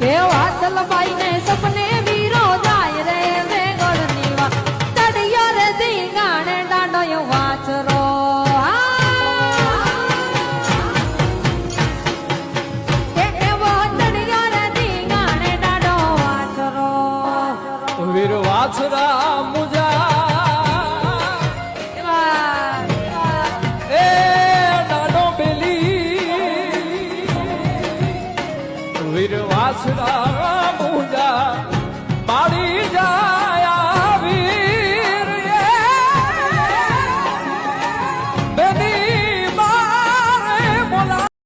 કે વાતલ બાઈ ને સપને વીરો જાય રે વેગળની વા તડિયો રે ધીંગાણે દાડો વાછરો વીર વાછરા મુજા એ દાડો બેલી વીર વાછરા